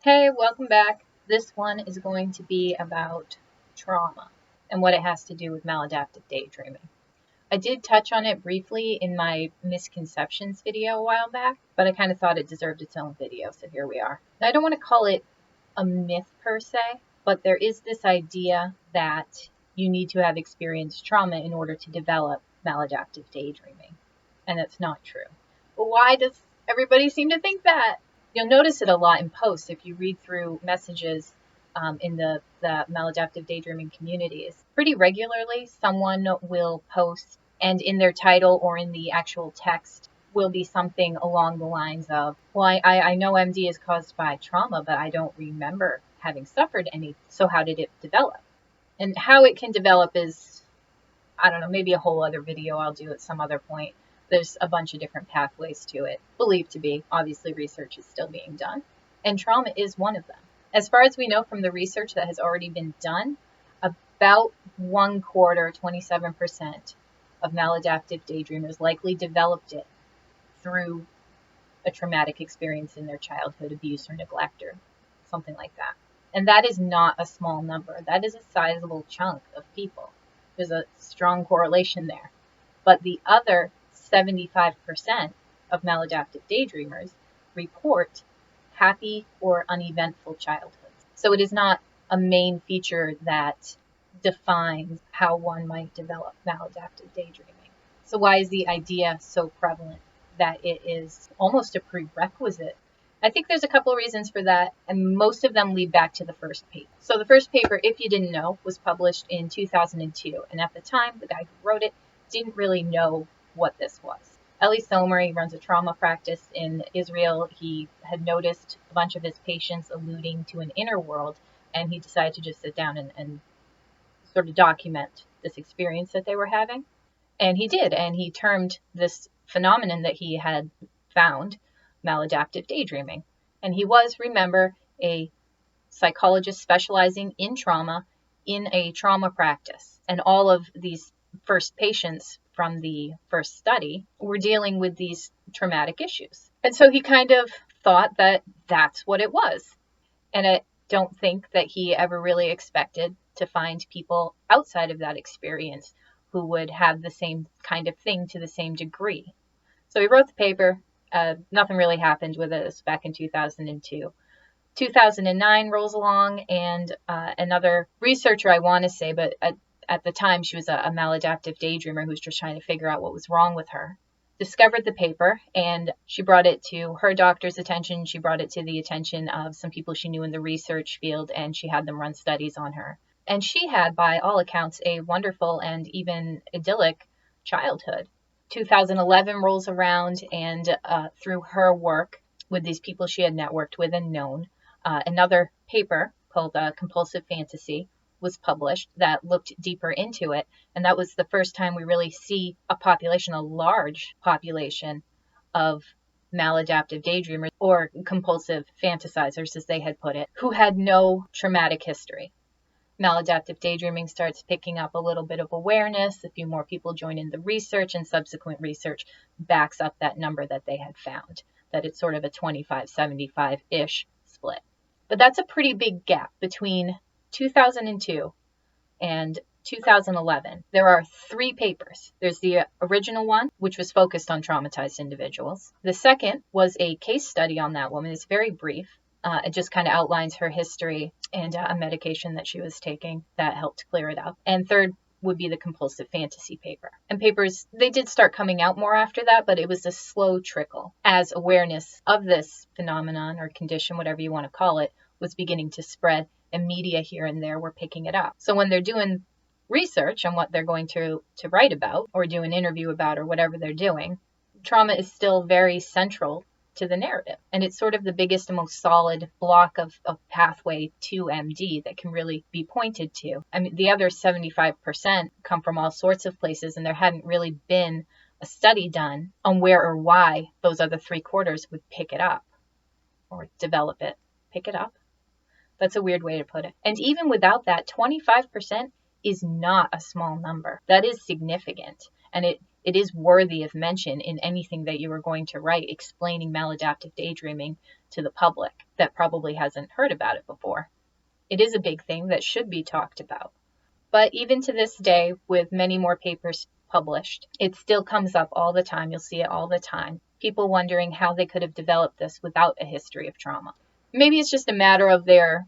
Hey, welcome back. This one is going to be about trauma and what it has to do with maladaptive daydreaming. I did touch on it briefly in my misconceptions video a while back, but I kind of thought it deserved its own video, so here we are. Now, I don't want to call it a myth per se, but there is this idea that you need to have experienced trauma in order to develop maladaptive daydreaming, and that's not true. But why does everybody seem to think that? You'll notice it a lot in posts if you read through messages in the maladaptive daydreaming communities. Pretty regularly, someone will post, and in their title or in the actual text will be something along the lines of, well, I know MD is caused by trauma, but I don't remember having suffered any, so how did it develop? And how it can develop is, I don't know, maybe a whole other video I'll do at some other point. There's a bunch of different pathways to it, believed to be. Obviously, research is still being done, and trauma is one of them. As far as we know from the research that has already been done, about 1/4, 27% of maladaptive daydreamers likely developed it through a traumatic experience in their childhood, abuse or neglect or something like that. And that is not a small number. That is a sizable chunk of people. There's a strong correlation there. But the other 75% of maladaptive daydreamers report happy or uneventful childhoods. So it is not a main feature that defines how one might develop maladaptive daydreaming. So why is the idea so prevalent that it is almost a prerequisite? I think there's a couple of reasons for that, and most of them lead back to the first paper. So the first paper, if you didn't know, was published in 2002, and at the time, the guy who wrote it didn't really know what this was. Eli Someri runs a trauma practice in Israel. He had noticed a bunch of his patients alluding to an inner world, and he decided to just sit down and sort of document this experience that they were having. And he did, and he termed this phenomenon that he had found maladaptive daydreaming. And he was, remember, a psychologist specializing in trauma in a trauma practice. And all of these first patients from the first study were dealing with these traumatic issues. And so he kind of thought that that's what it was. And I don't think that he ever really expected to find people outside of that experience who would have the same kind of thing to the same degree. So he wrote the paper. Nothing really happened with it. It was back in 2002. 2009 rolls along, and another researcher, I want to say, but at the time she was a maladaptive daydreamer who was just trying to figure out what was wrong with her, discovered the paper, and she brought it to her doctor's attention. She brought it to the attention of some people she knew in the research field, and she had them run studies on her. And she had, by all accounts, a wonderful and even idyllic childhood. 2011 rolls around, and through her work with these people she had networked with and known, another paper called Compulsive Fantasy was published that looked deeper into it. And that was the first time we really see a population, a large population of maladaptive daydreamers, or compulsive fantasizers, as they had put it, who had no traumatic history. Maladaptive daydreaming starts picking up a little bit of awareness. A few more people join in the research, and subsequent research backs up that number that they had found, that it's sort of a 25-75-ish split. But that's a pretty big gap between 2002 and 2011. There are 3 papers. There's the original one, which was focused on traumatized individuals. The second was a case study on that woman. It's very brief. It just kind of outlines her history and a medication that she was taking that helped clear it up. And third would be the compulsive fantasy paper. And papers, they did start coming out more after that, but it was a slow trickle as awareness of this phenomenon or condition, whatever you want to call it, was beginning to spread, and media here and there were picking it up. So when they're doing research on what they're going to write about or do an interview about or whatever they're doing, trauma is still very central to the narrative. And it's sort of the biggest and most solid block of pathway to MD that can really be pointed to. I mean, the other 75% come from all sorts of places, and there hadn't really been a study done on where or why those other 3/4 would pick it up or develop it. Pick it up? That's a weird way to put it. And even without that, 25% is not a small number. That is significant. And it it is worthy of mention in anything that you are going to write explaining maladaptive daydreaming to the public that probably hasn't heard about it before. It is a big thing that should be talked about. But even to this day, with many more papers published, it still comes up all the time. You'll see it all the time. People wondering how they could have developed this without a history of trauma. Maybe it's just a matter of they're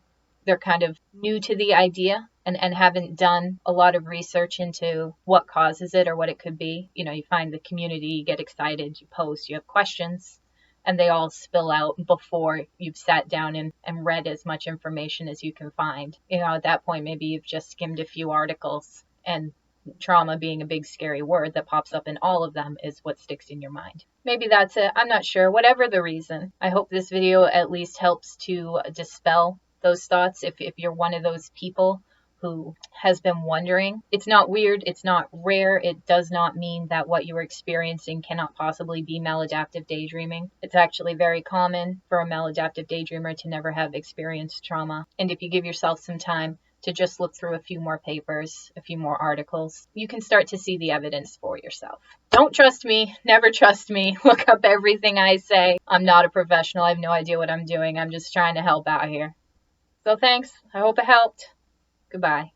kind of new to the idea and haven't done a lot of research into what causes it or what it could be. You know, you find the community, you get excited, you post, you have questions, and they all spill out before you've sat down and read as much information as you can find. You know, at that point, maybe you've just skimmed a few articles, and trauma being a big scary word that pops up in all of them is what sticks in your mind. Maybe that's it. I'm not sure. Whatever the reason, I hope this video at least helps to dispel those thoughts. If you're one of those people who has been wondering, it's not weird, it's not rare, it does not mean that what you are experiencing cannot possibly be maladaptive daydreaming. It's actually very common for a maladaptive daydreamer to never have experienced trauma. And if you give yourself some time to just look through a few more papers, a few more articles, you can start to see the evidence for yourself. Don't trust me, never trust me. Look up everything I say. I'm not a professional, I have no idea what I'm doing. I'm just trying to help out here. So thanks, I hope it helped. Goodbye.